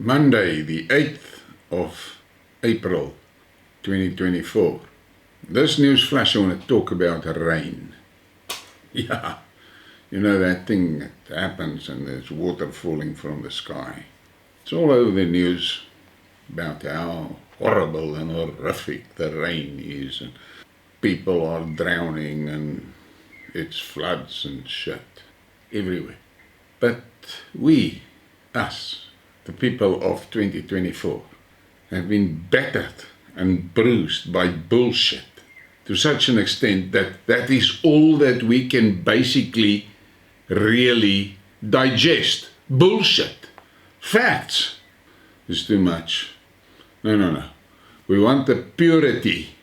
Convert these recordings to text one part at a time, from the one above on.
Monday, the 8th of April 2024. This news flash, I want to talk about rain. Yeah, you know that thing that happens and there's water falling from the sky. It's all over the news about how horrible and horrific the rain is, and people are drowning and it's floods and shit everywhere. But us, the people of 2024, have been battered and bruised by bullshit to such an extent that that is all that we can basically really digest. Bullshit. Facts is too much. No. We want the purity,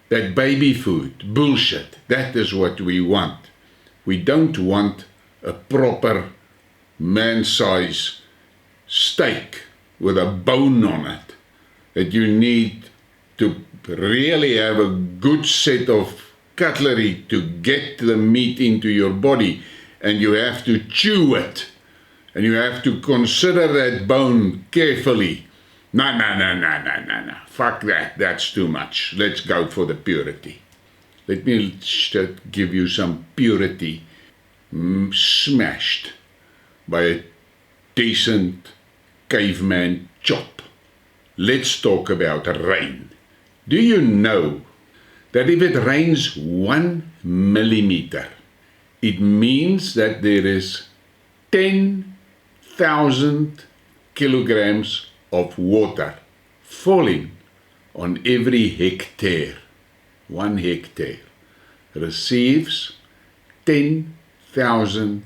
that baby food. Bullshit. That is what we want. We don't want a proper man-size steak with a bone on it that you need to really have a good set of cutlery to get the meat into your body, and you have to chew it and you have to consider that bone carefully. No. Fuck that. That's too much. Let's go for the purity. Let me give you some purity smashed by a decent caveman chop. Let's talk about rain. Do you know that if it rains 1 millimeter, it means that there is 10,000 kilograms of water falling on every hectare? 1 hectare receives 10,000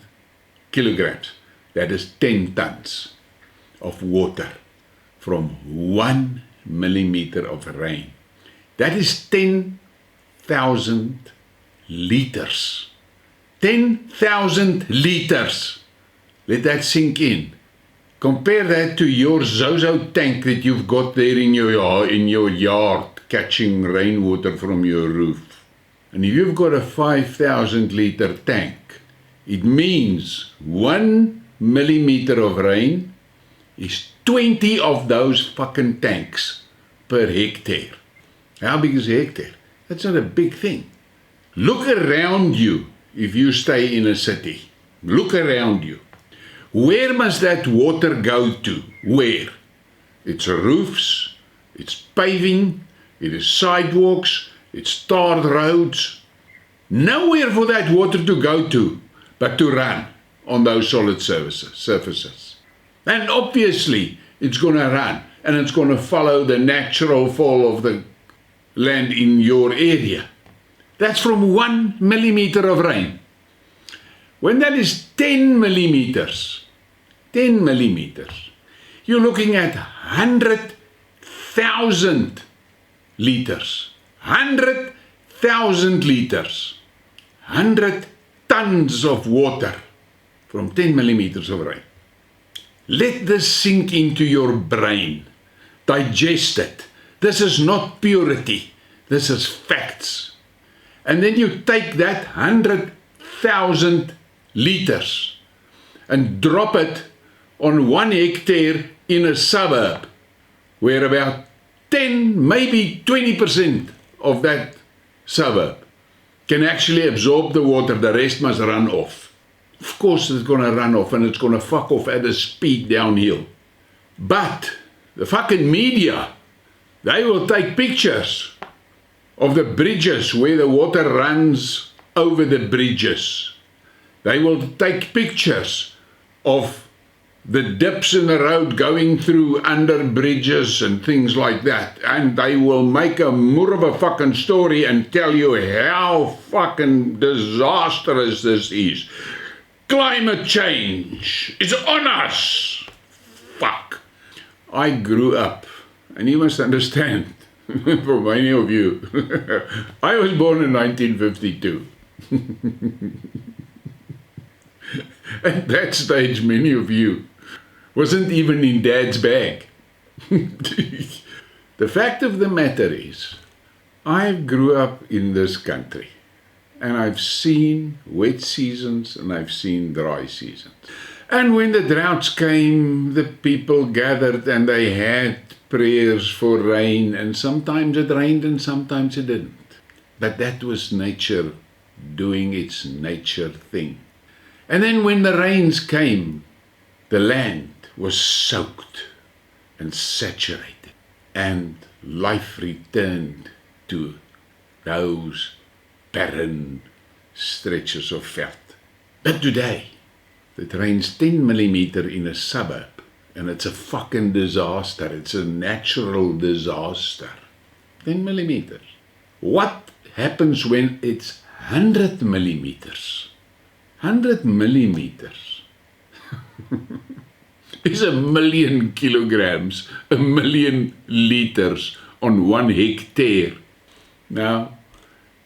kilograms. That is 10 tons of water from 1 millimeter of rain. That is 10,000 liters. 10,000 liters. Let that sink in. Compare that to your Zozo tank that you've got there in your yard, catching rainwater from your roof. And if you've got a 5,000 liter tank, it means 1 millimeter of rain is 20 of those fucking tanks per hectare. How big is a hectare? That's not a big thing. Look around you if you stay in a city. Look around you. Where must that water go to? Where? It's roofs, it's paving, it is sidewalks, it's tarred roads. Nowhere for that water to go to but to run on those solid surfaces. And obviously it's going to run and it's going to follow the natural fall of the land in your area. That's from 1 millimeter of rain. When that is 10 millimeters, you're looking at 100,000 liters. 100,000 liters. 100 tons of water from 10 millimeters of rain. Let this sink into your brain. Digest it. This is not purity. This is facts. And then you take that 100,000 liters and drop it on 1 hectare in a suburb where about 10, maybe 20% of that suburb can actually absorb the water. The rest must run off. Of course it's going to run off and it's going to fuck off at a speed downhill. But the fucking media, they will take pictures of the bridges where the water runs over the bridges. They will take pictures of the dips in the road going through under bridges and things like that. And they will make a more of a fucking story and tell you how fucking disastrous this is. Climate change is on us. Fuck. I grew up, and you must understand, for many of you, I was born in 1952. At that stage, many of you wasn't even in Dad's bag. The fact of the matter is, I grew up in this country. And I've seen wet seasons and I've seen dry seasons. And when the droughts came, the people gathered and they had prayers for rain, and sometimes it rained and sometimes it didn't. But that was nature doing its nature thing. And then when the rains came, the land was soaked and saturated, and life returned to those barren stretches of veld. But today, it rains 10 millimeter in a suburb, and it's a fucking disaster. It's a natural disaster. 10 millimeters. What happens when it's 100 millimeters? 100 millimeters is 1,000,000 kilograms, 1,000,000 liters on 1 hectare. Now,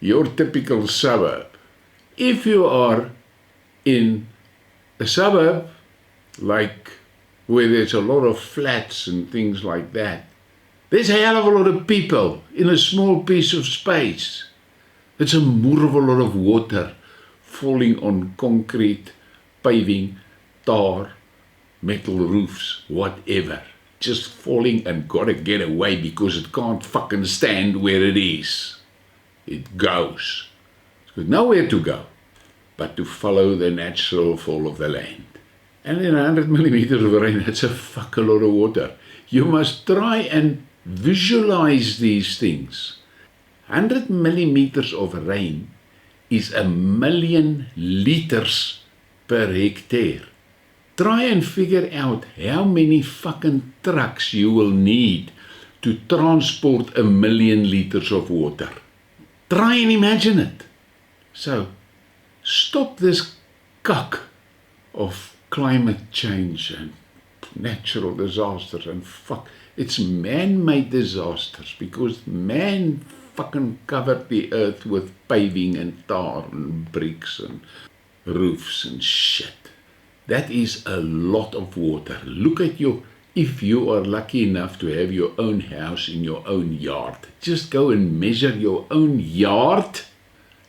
your typical suburb, if you are in a suburb like where there's a lot of flats and things like that, there's a hell of a lot of people in a small piece of space. It's a moor of a lot of water falling on concrete, paving, tar, metal roofs, whatever. Just falling and gotta get away because it can't fucking stand where it is. It goes. It's got nowhere to go but to follow the natural fall of the land. And in 100 millimeters of rain, that's a fuck a lot of water. You must try and visualize these things. 100 millimeters of rain is 1,000,000 liters per hectare. Try and figure out how many fucking trucks you will need to transport 1,000,000 liters of water. Try and imagine it. So, stop this cuck of climate change and natural disasters and fuck. It's man-made disasters because man fucking covered the earth with paving and tar and bricks and roofs and shit. That is a lot of water. Look at if you are lucky enough to have your own house in your own yard, just go and measure your own yard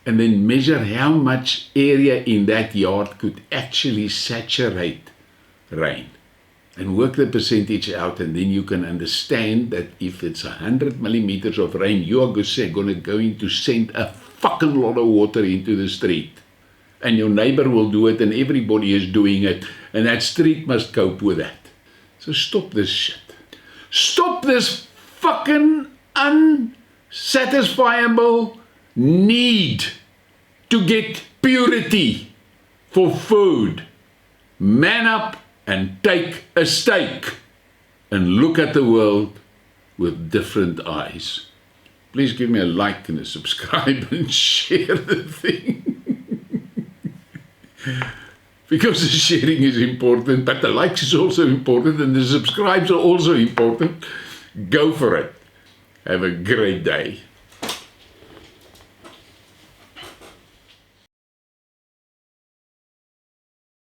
and then measure how much area in that yard could actually saturate rain. And work the percentage out, and then you can understand that if it's 100 millimeters of rain, you are going to send a fucking lot of water into the street. And your neighbor will do it, and everybody is doing it, and that street must cope with that. So stop this shit. Stop this fucking unsatisfiable need to get purity for food. Man up and take a stake and look at the world with different eyes. Please give me a like and a subscribe and share the thing. Because the sharing is important, but the likes is also important, and the subscribes are also important. Go for it. Have a great day.